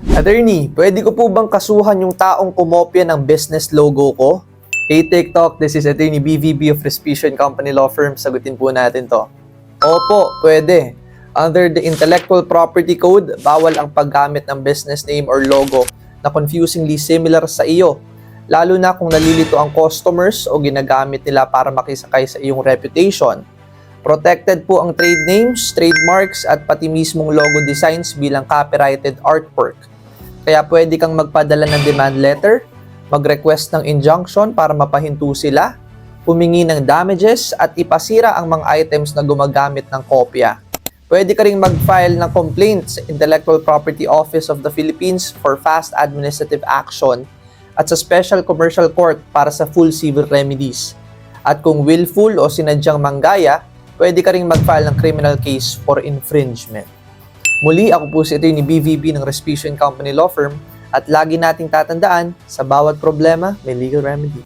Attorney, pwede ko po bang kasuhan yung taong kumopya ng business logo ko? Hey TikTok, this is Attorney BVB of Respicio & Company Law Firm. Sagutin po natin to. Opo, pwede. Under the Intellectual Property Code, bawal ang paggamit ng business name or logo na confusingly similar sa iyo, lalo na kung nalilito ang customers o ginagamit nila para makisakay sa iyong reputation. Protected po ang trade names, trademarks at pati mismong logo designs bilang copyrighted artwork. Kaya pwede kang magpadala ng demand letter, mag-request ng injunction para mapahinto sila, humingi ng damages at ipasira ang mga items na gumagamit ng kopya. Pwede ka ring mag-file ng complaint sa Intellectual Property Office of the Philippines for fast administrative action at sa Special Commercial Court para sa full civil remedies. At kung willful o sinadyang manggaya, pwede ka ring mag-file ng criminal case for infringement. Muli, ako po si Attorney BVB ng Respicio & Company Law Firm at lagi nating tatandaan, sa bawat problema, may legal remedy.